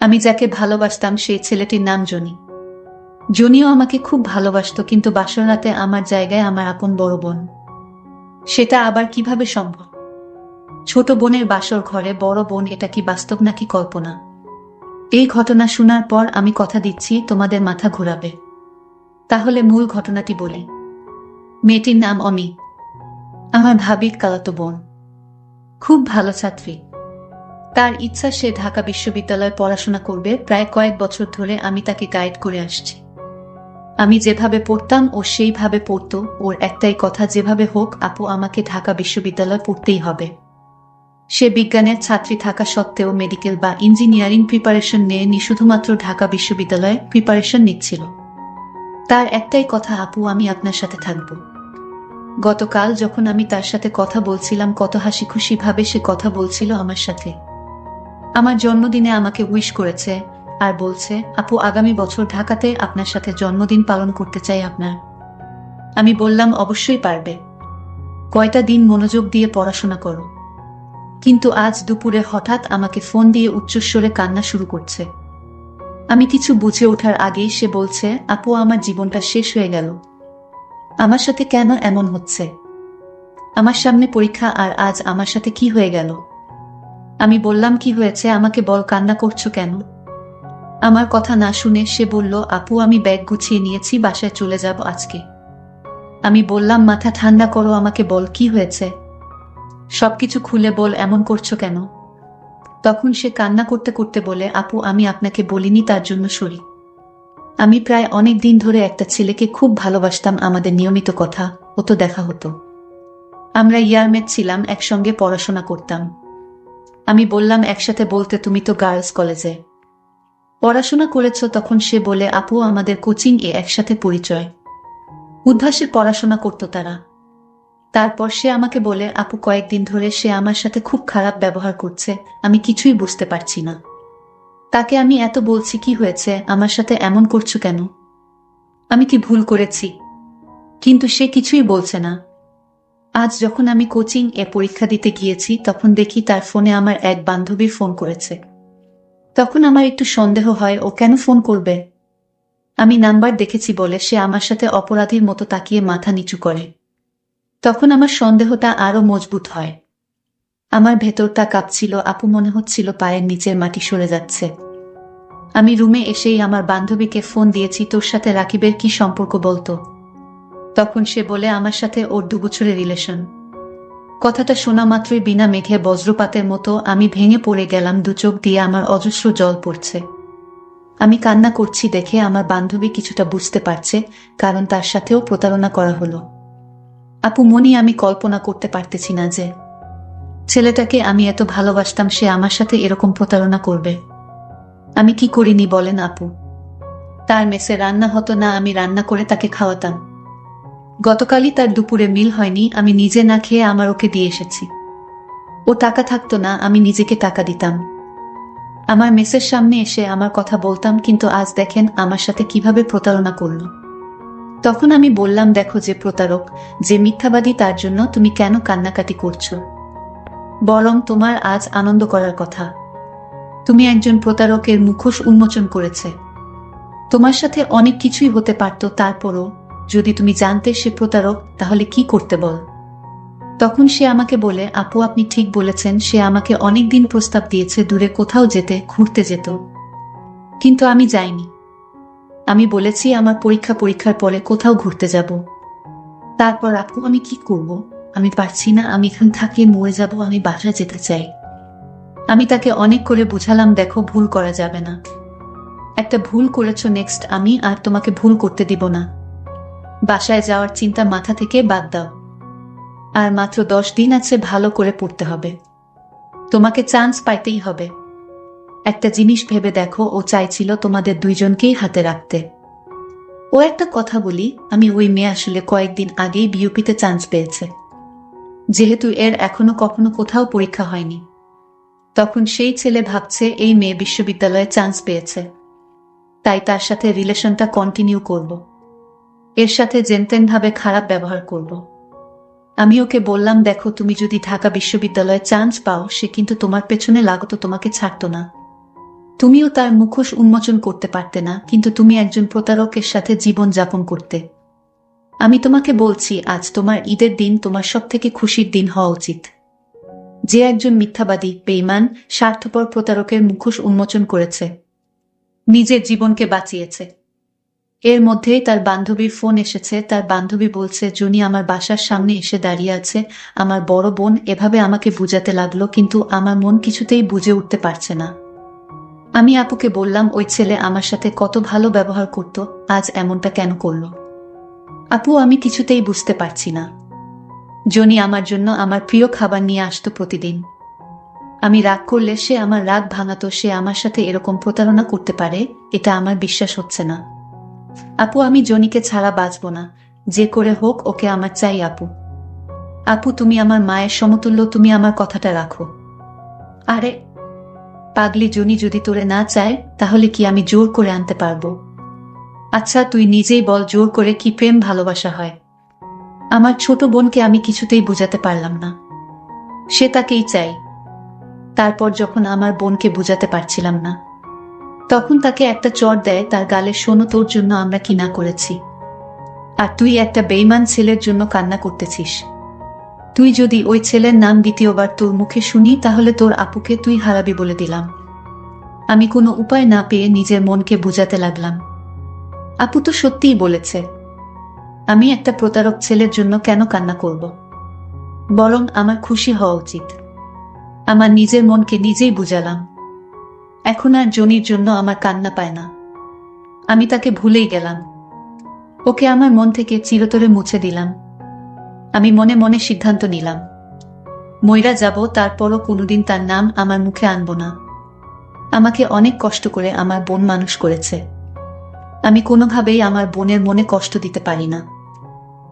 আমি যাকে ভালোবাসতাম সেই ছেলেটির নাম জনি। জনিও আমাকে খুব ভালোবাসতো, কিন্তু বাসর রাতে আমার জায়গায় আমার আপন বড় বোন। সেটা আবার কিভাবে সম্ভব? ছোট বোনের বাসর ঘরে বড় বোন, এটা কি বাস্তব নাকি কল্পনা? এই ঘটনা শোনার পর আমি কথা দিচ্ছি তোমাদের মাথা ঘোরাবে। তাহলে মূল ঘটনাটি বলি। মেয়েটির নাম অমি, আমার ভাবির খালাতো বোন। খুব ভালো ছাত্রী। তার ইচ্ছা সে ঢাকা বিশ্ববিদ্যালয়ে পড়াশোনা করবে। প্রায় কয়েক বছর ধরে আমি তাকে গাইড করে আসছি। আমি যেভাবে পড়তাম ও সেইভাবে পড়তো। ওর একটাই কথা, যেভাবে হোক আপু আমাকে ঢাকা বিশ্ববিদ্যালয়ে পড়তেই হবে। সে বিজ্ঞানের ছাত্রী থাকা সত্ত্বেও মেডিকেল বা ইঞ্জিনিয়ারিং প্রিপারেশন নিয়ে শুধুমাত্র ঢাকা বিশ্ববিদ্যালয়ে প্রিপারেশন নিচ্ছিল। তার একটাই কথা, আপু আমি আপনার সাথে থাকব। গতকাল যখন আমি তার সাথে কথা বলছিলাম, কত হাসি খুশি ভাবে সে কথা বলছিল আমার সাথে। আমার জন্মদিনে আমাকে উইশ করেছে আর বলছে, আপু আগামী বছর ঢাকাতে আপনার সাথে জন্মদিন পালন করতে চাই আপনার। আমি বললাম অবশ্যই পারবে, কয়টা দিন মনোযোগ দিয়ে পড়াশোনা করো। কিন্তু আজ দুপুরে হঠাৎ আমাকে ফোন দিয়ে উচ্চস্বরে কান্না শুরু করছে। আমি কিছু বুঝে ওঠার আগেই সে বলছে, আপু আমার জীবনটা শেষ হয়ে গেল। আমার সাথে কেন এমন হচ্ছে? আমার সামনে পরীক্ষা আর আজ আমার সাথে কি হয়ে গেল? আমি বললাম, কি হয়েছে আমাকে বল, কান্না করছো কেন? আমার কথা না শুনে সে বলল, আপু আমি ব্যাগ গুছিয়ে নিয়েছি, বাসায় চলে যাব আজকে। আমি বললাম, মাথা ঠান্ডা করো, আমাকে বল কি হয়েছে, সবকিছু খুলে বল, এমন করছো কেন? তখন সে কান্না করতে করতে বলে, আপু আমি আপনাকে বলিনি, তার জন্য সরি। আমি প্রায় অনেক দিন ধরে একটা ছেলেকে খুব ভালোবাসতাম, আমাদের নিয়মিত কথা হতো, দেখা হতো। আমরা ইয়ারমেট ছিলাম, একসঙ্গে পড়াশোনা করতাম। আমি বললাম, একসাথে বলতে তুমি তো গার্লস কলেজে পড়াশোনা করেছ। তখন সে বলে, আপু আমাদের কোচিং এ একসাথে পরিচয়। উদ্ভাসে পড়াশোনা করতো তারা। তারপর সে আমাকে বলে, আপু কয়েকদিন ধরে সে আমার সাথে খুব খারাপ ব্যবহার করছে, আমি কিছুই বুঝতে পারছি না। তাকে আমি এত বলছি কি হয়েছে, আমার সাথে এমন করছো কেন, আমি কি ভুল করেছি? কিন্তু সে কিছুই বলছে না। আজ যখন আমি কোচিং এ পরীক্ষা দিতে গিয়েছি, তখন দেখি তার ফোনে আমার এক বান্ধবীর ফোন করেছে। তখন আমার একটু সন্দেহ হয়, ও কেন ফোন করবে। আমি নাম্বার দেখেছি বলে সে আমার সাথে অপরাধীর মতো তাকিয়ে মাথা নিচু করে। তখন আমার সন্দেহটা আরো মজবুত হয়। আমার ভেতরটা কাঁপছিল, আপু মনে হচ্ছিল পায়ের নিচের মাটি সরে যাচ্ছে। আমি রুমে এসেই আমার বান্ধবীকে ফোন দিয়েছি, তোর সাথে রাকিবের কি সম্পর্ক বলতো। তখন সে বলে, আমার সাথে ওর 2 বছরের রিলেশন। কথাটা শোনা মাত্রই বিনা মেঘে বজ্রপাতের মতো আমি ভেঙে পড়ে গেলাম, দু চোখ দিয়ে আমার অজস্র জল পড়ছে। আমি কান্না করছি দেখে আমার বান্ধবী কিছুটা বুঝতে পারছে, কারণ তার সাথেও প্রতারণা করা হলো। আপু মনি, আমি কল্পনা করতে পারতেছি না যে ছেলেটাকে আমি এত ভালোবাসতাম সে আমার সাথে এরকম প্রতারণা করবে। আমি কি করিনি বলেন আপু? তার মেসে রান্না হতো না, আমি রান্না করে তাকে খাওয়াতাম। গতকালই তার দুপুরে মিল হয়নি, আমি নিজে না খেয়ে আমার ওকে দিয়ে এসেছি। ও টাকা থাকতো না, আমি নিজেকে টাকা দিতাম। আমার মেসের সামনে এসে আমার কথা বলতাম, কিন্তু আজ দেখেন আমার সাথে কিভাবে প্রতারণা করলো। তখন আমি বললাম, দেখো যে প্রতারক, যে মিথ্যাবাদী, তার জন্য তুমি কেন কান্নাকাটি করছো? বরং তোমার আজ আনন্দ করার কথা। তুমি একজন প্রতারকের মুখোশ উন্মোচন করেছে। তোমার সাথে অনেক কিছুই হতে পারত, তারপরও যদি তুমি জানতে সে প্রতারক, তাহলে কি করতে বল? তখন সে আমাকে বলে, আপু আপনি ঠিক বলেছেন, সে আমাকে অনেক দিন প্রস্তাব দিয়েছে দূরে কোথাও যেতে, ঘুরতে যেত, কিন্তু আমি যাইনি। আমি বলেছি আমার পরীক্ষার পরে কোথাও ঘুরতে যাব। তারপর আপু আমি কি করব? আমি পারছি না, আমি এখানে থাকিয়ে মরে যাব, আমি বাসায় যেতে চাই। আমি তাকে অনেক করে বুঝালাম, দেখো ভুল করা যাবে না। একটা ভুল করেছো, নেক্সট আমি আর তোমাকে ভুল করতে দিব না। বাসায় যাওয়ার চিন্তা মাথা থেকে বাদ দাও। আর মাত্র 10 দিন আছে, ভালো করে পড়তে হবে। তোমাকে চান্স পাইতেই হবে। একটা জিনিস ভেবে দেখো, ও চাইছিল তোমাদের দুইজনকেই হাতে রাখতে। ও একটা কথা বলি, আমি ওই মেয়ে আসলে কয়েকদিন আগেই বিউপিতে চান্স পেয়েছে। যেহেতু এর এখনো কখনো কোথাও পরীক্ষা হয়নি, তখন সেই ছেলে ভাবছে এই মেয়ে বিশ্ববিদ্যালয়ে চান্স পেয়েছে, তাই তার সাথে রিলেশনটা কন্টিনিউ করব। এর সাথে জেনতেন ভাবে খারাপ ব্যবহার করব। আমি ওকে বললাম, দেখো তুমি যদি ঢাকা বিশ্ববিদ্যালয়ে চান্স পাও, সে কিন্তু তোমার পেছনে লাগতো, তোমাকে ছাড়তো না। তুমিও তার মুখোশ উন্মোচন করতে পারতে না, কিন্তু তুমি একজন প্রতারকের সাথে জীবন যাপন করতে। আমি তোমাকে বলছি, আজ তোমার ঈদের দিন তোমার সবথেকে খুশির দিন হওয়া উচিত। যে একজন মিথ্যাবাদী, বেঈমান, স্বার্থপর প্রতারকের মুখোশ উন্মোচন করেছে, নিজের জীবনকে বাঁচিয়েছে। এর মধ্যেই তার বান্ধবীর ফোন এসেছে। তার বান্ধবী বলছে, জুনি আমার বাসার সামনে এসে দাঁড়িয়ে আছে, আমার বড় বোন এভাবে আমাকে বুঝাতে লাগলো, কিন্তু আমার মন কিছুতেই বুঝে উঠতে পারছে না। আমি আপুকে বললাম, ওই ছেলে আমার সাথে কত ভালো ব্যবহার করত, আজ এমনটা কেন করলো? আপু, আমি কিছুতেই বুঝতে পারছি না। জনি আমার জন্য আমার প্রিয় খাবার নিয়ে আসতো প্রতিদিন। আমি রাগ করলে সে আমার রাগ ভাঙাতো। সে আমার সাথে এরকম প্রতারণা করতে পারে, এটা আমার বিশ্বাস হচ্ছে না। আপু, আমি জনিকে ছাড়া বাঁচব না। যে করে হোক ওকে আমার চাই আপু। আপু, তুমি আমার মায়ের সমতুল্য, তুমি আমার কথাটা রাখো। আরে পাগলি, জনি যদি তোরে না চায় তাহলে কি আমি জোর করে আনতে পারবো? আচ্ছা তুই নিজেই বল, জোর করে কি প্রেম ভালোবাসা হয়? আমার ছোট বোনকে আমি কিছুতেই বুঝাতে পারলাম না, সে তাকেই চাই। তারপর যখন আমার বোনকে বুঝাতে পারছিলাম না, তখন তাকে একটা চড় দেয় তার গালে। শোনো, তোর জন্য আমরা কি না করেছি, আর তুই একটা বেঈমান ছেলের জন্য কান্না করতেছিস। তুই যদি ওই ছেলের নাম দ্বিতীয়বার তোর মুখে শুনি তাহলে তোর আপুকে তুই হারাবি বলে দিলাম। আমি কোনো উপায় না পেয়ে নিজের মনকে বুঝাতে লাগলাম, আপু তো সত্যিই বলেছে, আমি একটা প্রতারক ছেলের জন্য কেন কান্না করব? বরং আমার খুশি হওয়া উচিত। আমার নিজের মনকে নিজেই বুঝালাম। এখন আর জনির জন্য আমার কান্না পায় না। আমি তাকে ভুলেই গেলাম, ওকে আমার মন থেকে চিরতরে মুছে দিলাম। আমি মনে মনে সিদ্ধান্ত নিলাম, মইরা যাব, তারপরও কোনোদিন তার নাম আমার মুখে আনব না। আমাকে অনেক কষ্ট করে আমার বোন মানুষ করেছে, আমি কোনোভাবেই আমার বোনের মনে কষ্ট দিতে পারি না।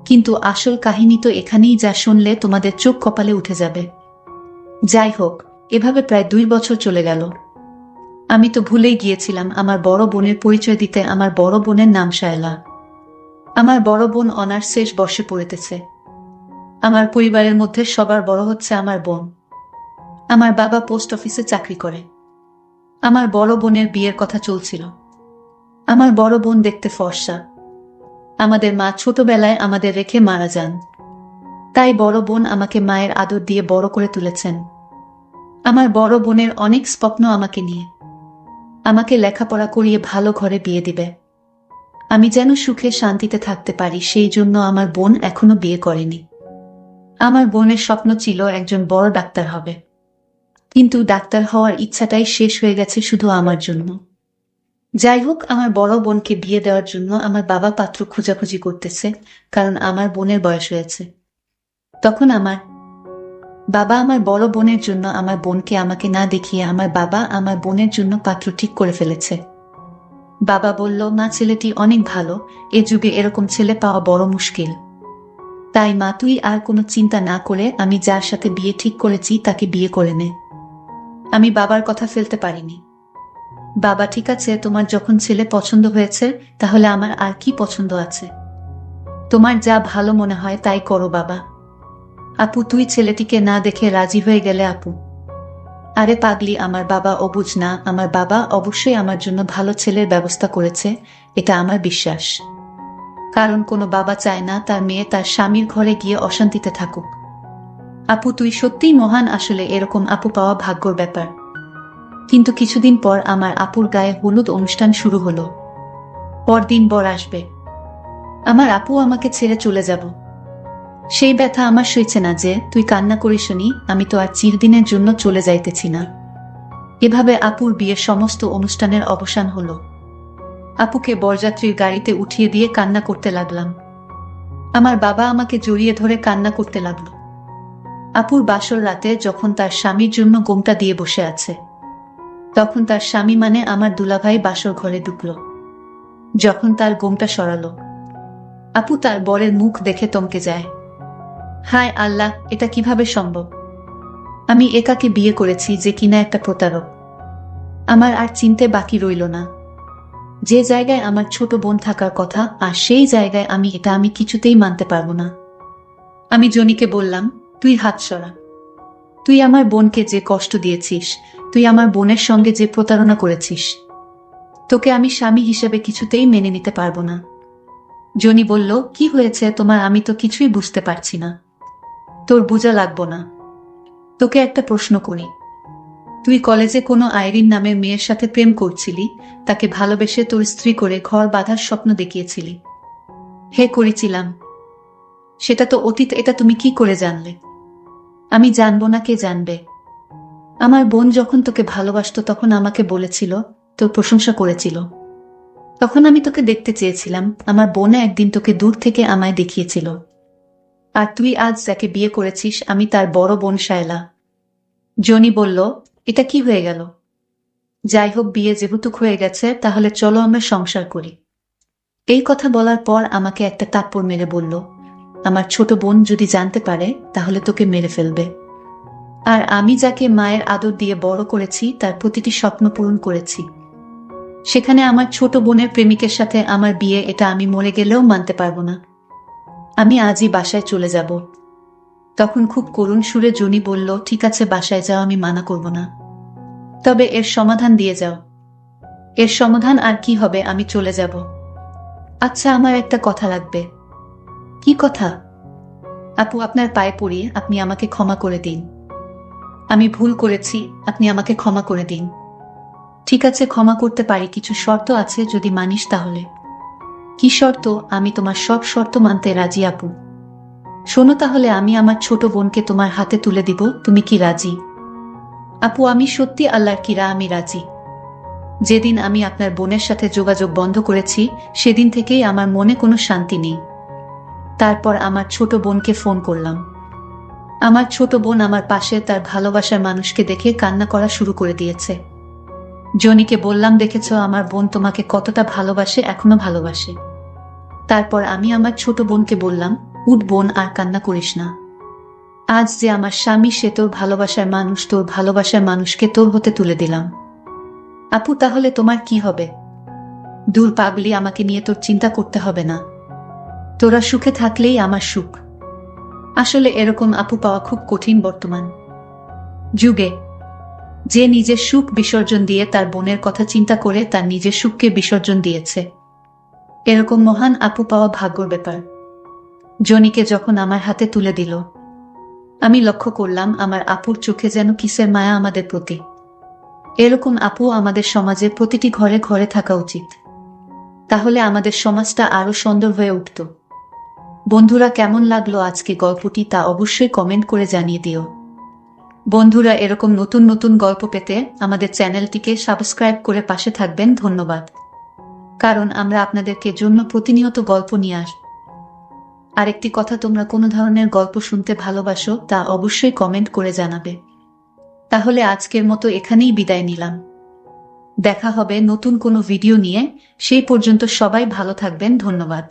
কিন্তু আসল কাহিনী তো এখানেই, যা শুনলে তোমাদের চোখ কপালে উঠে যাবে। যাই হোক, এভাবে প্রায় 2 বছর চলে গেল। আমি তো ভুলেই গিয়েছিলাম আমার বড় বোনের পরিচয় দিতে। আমার বড় বোনের নাম শায়লা। আমার বড় বোন অনার্স শেষ বর্ষে পড়িতেছে। আমার পরিবারের মধ্যে সবার বড় হচ্ছে আমার বোন। আমার বাবা পোস্ট অফিসে চাকরি করে। আমার বড় বোনের বিয়ের কথা চলছিল। আমার বড় বোন দেখতে ফর্সা। আমাদের মা ছোটবেলায় আমাদের রেখে মারা যান, তাই বড় বোন আমাকে মায়ের আদর দিয়ে বড় করে তুলেছেন। আমার বড় বোনের অনেক স্বপ্ন আমাকে নিয়ে। আমাকে লেখাপড়া করিয়ে ভালো ঘরে বিয়ে দিবে, আমি যেন সুখে শান্তিতে থাকতে পারি। সেই জন্য আমার বোন এখনো বিয়ে করেনি। আমার বোনের স্বপ্ন ছিল একজন বড় ডাক্তার হবে, কিন্তু ডাক্তার হওয়ার ইচ্ছাটাই শেষ হয়ে গেছে শুধু আমার জন্য। যাই হোক, আমার বড় বোনকে বিয়ে দেওয়ার জন্য আমার বাবা পাত্র খোঁজাখুঁজি করতেছে, কারণ আমার বোনের বয়স হয়েছে। তখন আমার বাবা আমার বড় বোনের জন্য আমার বোনকে আমাকে না দেখিয়ে আমার বাবা আমার বোনের জন্য পাত্র ঠিক করে ফেলেছে। বাবা বলল, মা, ছেলেটি অনেক ভালো, এ যুগে এরকম ছেলে পাওয়া বড় মুশকিল। তাই মা, তুই আর কোনো চিন্তা না করে আমি যার সাথে বিয়ে ঠিক করেছি তাকে বিয়ে করে নে। আমি বাবার কথা ফেলতে পারিনি। বাবা, ঠিক আছে, তোমার যখন ছেলে পছন্দ হয়েছে তাহলে আমার আর কি পছন্দ আছে? তোমার যা ভালো মনে হয় তাই করো বাবা। আপু, তুই ছেলেটিকে না দেখে রাজি হয়ে গেলে আপু? আরে পাগলি, আমার বাবা অবুঝ না। আমার বাবা অবশ্যই আমার জন্য ভালো ছেলের ব্যবস্থা করেছে, এটা আমার বিশ্বাস। কারণ কোনো বাবা চায় না তার মেয়ে তার স্বামীর ঘরে গিয়ে অশান্তিতে থাকুক। আপু, তুই সত্যিই মহান। আসলে এরকম আপু পাওয়া ভাগ্যর ব্যাপার। কিন্তু কিছুদিন পর আমার আপুর গায়ে হলুদ অনুষ্ঠান শুরু হলো। পরদিন বর আসবে। আমার আপু আমাকে ছেড়ে চলে যাব। সেই ব্যথা আমার সইছে না। যে তুই কান্না করিস নি, আমি তো আর চিরদিনের জন্য চলে যাইতেছি না। এভাবে আপুর বিয়ের সমস্ত অনুষ্ঠানের অবসান হলো। আপুকে বরযাত্রীর গাড়িতে উঠিয়ে দিয়ে কান্না করতে লাগলাম। আমার বাবা আমাকে জড়িয়ে ধরে কান্না করতে লাগলো। আপুর বাসর রাতে যখন তার স্বামীর জন্য গোমটা দিয়ে বসে আছে, তখন তার স্বামী মানে আমার দুলাভাই বাসর ঘরে ঢুকলো। যখন তার গোমটা সরালো, আপু তার বরের মুখ দেখে থমকে যায়। হায় আল্লাহ, এটা কিভাবে সম্ভব? আমি একাকে বিয়ে করেছি যে কিনা একটা প্রতারক। আমার আর চিনতে বাকি রইল না। যে জায়গায় আমার ছোট বোন থাকার কথা, আর সেই জায়গায় আমি কিছুতেই মানতে পারবো না। আমি জনিকে বললাম, তুই হাত সরা। তুই আমার বোনকে যে কষ্ট দিয়েছিস তুই আমার বোনের সঙ্গে যে প্রতারণা করেছিস, তোকে আমি স্বামী হিসেবে কিছুতেই মেনে নিতে পারবো না। জনি বলল, কি হয়েছে তোমার? আমি তো কিছুই বুঝতে পারছি না। তোর বোঝা লাগবো না। তোকে একটা প্রশ্ন করি, তুই কলেজে কোনো আইরিন নামের মেয়ের সাথে প্রেম করছিলি, তাকে ভালোবেসে তোর স্ত্রী করে ঘর বাঁধার স্বপ্ন দেখিয়েছিলি। হে, করেছিলাম। সেটা তো অতীত, এটা তুমি কি করে জানলে? আমি জানবো না, কে জানবে? আমার বোন যখন তোকে ভালোবাসতো তখন আমাকে বলেছিল, তোর প্রশংসা করেছিল। তখন আমি তোকে দেখতে চেয়েছিলাম। আমার বোনে একদিন তোকে দূর থেকে আমায় দেখিয়েছিল। আর তুই আজ যাকে বিয়ে করেছিস, আমি তার বড় বোন শায়লা। জনি বলল, এটা কি হয়ে গেল? যাই হোক, বিয়ে যেহেতু হয়ে গেছে, তাহলে চলো আমরা সংসার করি। এই কথা বলার পর আমাকে একটা থাপ্পড় মেরে বলল, আমার ছোট বোন যদি জানতে পারে তাহলে তোকে মেরে ফেলবে। আর আমি যাকে মায়ের আদর দিয়ে বড় করেছি, তার প্রতিটি স্বপ্ন পূরণ করেছি, সেখানে আমার ছোট বোনের প্রেমিকের সাথে আমার বিয়ে, এটা আমি মরে গেলেও মানতে পারবো না। আমি আজই বাসায় চলে যাব। তখন খুব করুণ সুরে জনি বলল, ঠিক আছে, বাসায় যাও, আমি মানা করব না। তবে এর সমাধান দিয়ে যাও। এর সমাধান আর কি হবে? আমি চলে যাব। আচ্ছা, আমার একটা কথা লাগবে। কি কথা? আপু, আপনার পায়ে পড়ি, আপনি আমাকে ক্ষমা করে দিন। আমি ভুল করেছি, আপনি আমাকে ক্ষমা করে দিন। ঠিক আছে, ক্ষমা করতে পারি, কিছু শর্ত আছে, যদি মানিস তাহলে। কি শর্ত? আমি তোমার সব শর্ত মানতে রাজি আপু। শোনো তাহলে, আমি আমার ছোট বোনকে তোমার হাতে তুলে দিব, তুমি কি রাজি? আপু, আমি সত্যি আল্লাহর কিরা, আমি রাজি। যেদিন আমি আপনার বোনের সাথে যোগাযোগ বন্ধ করেছি, সেদিন থেকেই আমার মনে কোনো শান্তি নেই। তারপর আমার ছোট বোনকে ফোন করলাম। আমার ছোট বোন আমার পাশে তার ভালোবাসার মানুষকে দেখে কান্না করা শুরু করে দিয়েছে। জনিকে বললাম, দেখেছ আমার বোন তোমাকে কতটা ভালোবাসে, এখনো ভালোবাসে। তারপর আমি আমার ছোট বোনকে বললাম, উঠ বোন, আর কান্না করিস না। আজ যে আমার স্বামী, সে তোর ভালোবাসার মানুষ, তোর ভালোবাসার মানুষকে তোর হতে তুলে দিলাম। আপু, তাহলে তোমার কি হবে? দূর পাগলি, আমাকে নিয়ে তোর চিন্তা করতে হবে না। তোরা সুখে থাকলেই আমার সুখ। আসলে এরকম আপু পাওয়া খুব কঠিন বর্তমান যুগে, যে নিজের সুখ বিসর্জন দিয়ে তার বোনের কথা চিন্তা করে তার নিজের সুখকে বিসর্জন দিয়েছে। এরকম মহান আপু পাওয়া ভাগ্যর ব্যাপার। জনিকে যখন আমার হাতে তুলে দিল, আমি লক্ষ্য করলাম আমার আপুর চোখে যেন কিসের মায়া আমাদের প্রতি। এরকম আপু আমাদের সমাজে প্রতিটি ঘরে ঘরে থাকা উচিত। তাহলে আমাদের সমাজটা আরো সুন্দর হয়ে উঠত। বন্ধুরা, কেমন লাগলো আজকে গল্পটি, তা অবশ্যই কমেন্ট করে জানিয়ে দিও। বন্ধুরা, এরকম নতুন নতুন গল্প পেতে আমাদের চ্যানেলটিকে সাবস্ক্রাইব করে পাশে থাকবেন। ধন্যবাদ। কারণ আমরা আপনাদেরকে জন্য প্রতিনিয়ত গল্প নিয়ে আসব। আরেকটি কথা, তোমরা কোন ধরনের গল্প শুনতে ভালোবাসো তা অবশ্যই কমেন্ট করে জানাবে। তাহলে আজকের মতো এখানেই বিদায় নিলাম। দেখা হবে নতুন কোনো ভিডিও নিয়ে। সেই পর্যন্ত সবাই ভালো থাকবেন। ধন্যবাদ।